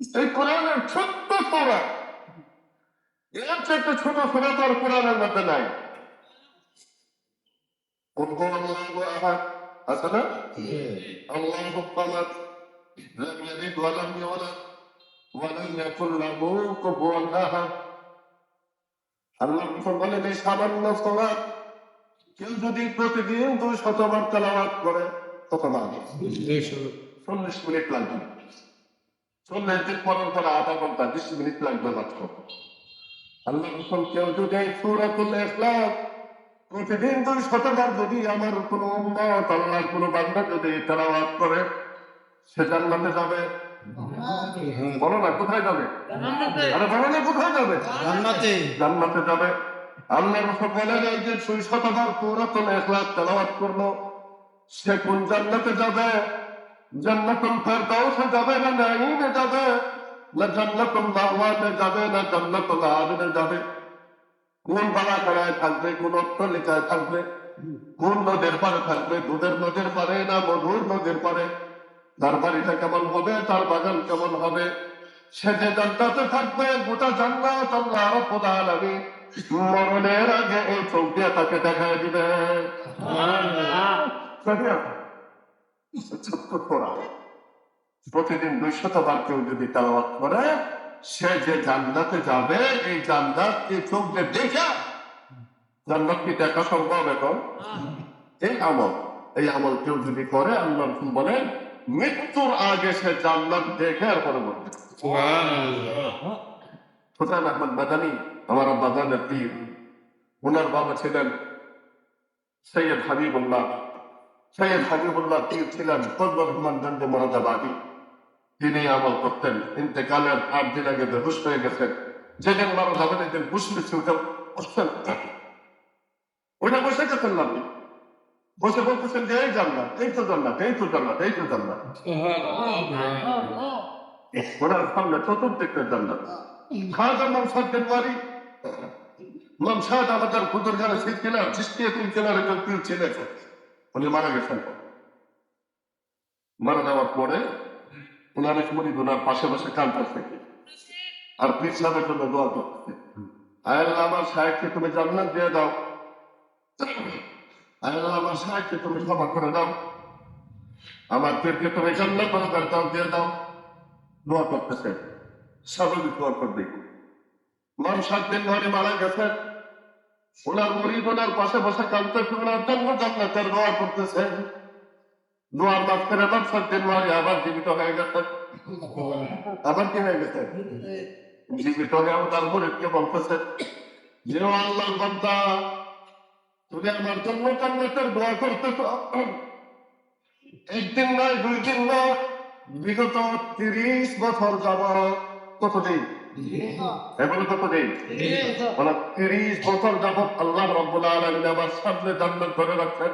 এই কোরআনের ছোট্ট সূরা, এর চাইতে ছোট সূরা তো আর কোরআনের মধ্যে নাই। قل هو الله احد আছে না? আল্লাহু সামাদ لم يلد ولم يولد ولم يكن له كفوا احد। আল্লাহ বলেন এই সামান্য সূরা কেউ যদি প্রতিদিন 200 বার তেলাওয়াত করে কতবার? 40 মিনিট লাগবে। 40 দিন পড়ার পর আধা ঘন্টা 20 মিনিট লাগবে মাত্র। আল্লাহ রসুল কেউ যদি এই সূরাতুল ইখলাস প্রতিদিন 200 বার যদি আমার কোন উম্মত আল্লাহর কোন বান্দা যদি তেলাওয়াত করে সে জান্নাতে যাবে। বলো না কোথায় যাবে? আরে বলো না কোথায় যাবে? জান্নাতে যাবে। আল্লাহ রসুল বলেন এই যে 200 বার সূরাতুল ইখলাস তেলাওয়াত করলো সে কোন জান্নাতে যাবে? জান্নাতুল ফেরদাউসে যাবে না নাঈমে যাবে, না জান্নাতুল মাওয়াতে যাবে, না জান্নাতুল আদনে যাবে? কোন বালাখানায় থাকবে, কোন অট্টালিকায় থাকবে, কোন নদীর পারে থাকবে? দুধের নদীর পারে না মধুর নদীর পারে? তার বাড়িটা কেমন হবে, তার বাগান কেমন হবে? সে যে জান্নাতে থাকবে গোটা জান্নাত আল্লাহ রাব্বুল আলামিন মরণের আগে এই চোখ দিয়ে তাকে দেখায় দিবে। ছোট্ট সূরা প্রতিদিন 200 বার কেউ যদি তেলাওয়াত করে সে যে জান্নাতে যাবে, এই জান্নাত এই চোখ দিয়ে দেখা জান্নাত কি দেখা সম্ভব এখন? এই আমল কেউ যদি করে আল্লাহ বলেন মৃত্যুর আগে সে জান্নাত দেখে আর পরে বলবে। হুসাইন আহমদ মাদানী আমার বাজানের পীর, ওনার বাবা ছিলেন সৈয়দ হাবিবুল্লাহ। সৈয়দ হাবিবুল্লাহ পীর ছিলেন ফজলুর রহমানগঞ্জ মোরাদাবাদী। তিনি আমল করতেন, ইন্তেকালের 8 দিন আগে বেহুশ হয়ে গেছেন। যেদিন মারা যাবেন এদিন হুশ মিছে উঠে বসছেন, ওইটা বসে গেছেন না, আপনি বসে বলতেছেন যে এই জান্নাত, এই তো জান্নাত, এই তো জান্নাত, এই তো জান্নাত। ওনার সামনে চতুর্দিকে জান্নাত। খাজা মামসাদ দেনওয়ারি, মামসাদ আমাদের কুতুরখানা ছিলেন, চিশতিয়া তিনতলার একজন পীর ছিলেন। উনি মারা গেছেন। মারা যাওয়ার পরে ওনার এক মুরিদ ওনার পাশে বসে কাঁদতেছে আর পীর সাহেবের জন্য দোয়া করতেছে। আল্লাহ আমার সাহেবকে তুমি জান্নাত দিয়ে দাও, আল্লাহ আমার সাহেবকে তুমি ক্ষমা করে দাও, আমার পীরকে তুমি জান্নাত দিয়ে দাও। দোয়া করতেছে, স্বাভাবিক দোয়া করবে। মামসাদ দেনওয়ারি মারা গেছেন, ওনার মুরিদ ওনার পাশে বসে কাঁদতেছে, ওনার জন্য জান্নাতের দোয়া করতেছে। দোয়ার মাঝখানে মামসাদ দেনওয়ারি আবার জীবিত হয়ে গেছেন। আবার কি হয়ে গেছে? জীবিত হয়ে তার মুরিদকে বলতেছে যে আল্লাহর বান্দা তুমি আমার জন্য জান্নাতের দোয়া করতেছ, একদিন নয় 2 দিন নয়, বিগত 30 বছর যাবত। কতদিন? এগুলো কতদিন? 30 বছর যাবত আল্লাহ রাব্বুল আলামিন আমার সামনে জান্নাত ধরে রাখছেন।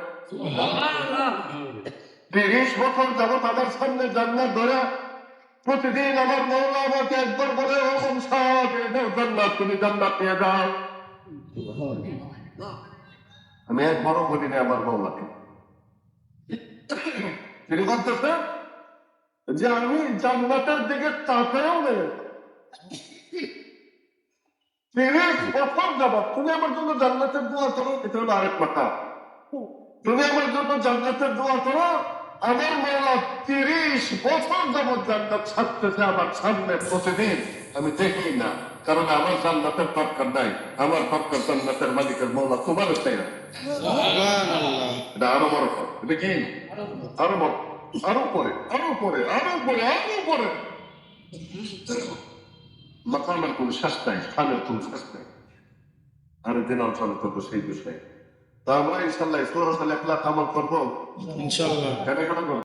30 বছর যাবত আমার সামনে জান্নাত ধরে প্রতিদিন আমার মৌলা আমাকে একবার বলে ও মামসাদ জান্নাত, তুমি জান্নাত নিয়ে যাও। আমি একবারও বলি না আমার মৌলাকে। তিনি বলতেছে যে আমি জান্নাতের দিকে তাকাও নেই। 30 বছর যাবত তুমি আমার জন্য জান্নাতের দোয়া করো, এটা হলো আরেক কথা। তুমি আমার জন্য জান্নাতের দোয়া করো, আমার মৌলা 30 বছর যাবত জান্নাত ছাড়তেছে আমার সামনে প্রতিদিন, আমি দেখি না, কারণ আমার জান্নাতের দরকার নাই, আমার দরকার জান্নাতের মালিকের মৌলা তোমার চাই না। এটা আরো বড় কথা। এটা কি আরো বড়, আরো পরে, আরো পরে, আরো পরে, আরো পরে মাকামের কোন শেষ নাই, স্থানের কোন শেষ নাই। আরেকদিন আলোচনা করবো সেই বিষয়ে। তা আমরা ইনশাল্লাহ সূরাতুল ইখলাস আমল করবো ইনশাল্লাহ। কেন করবো?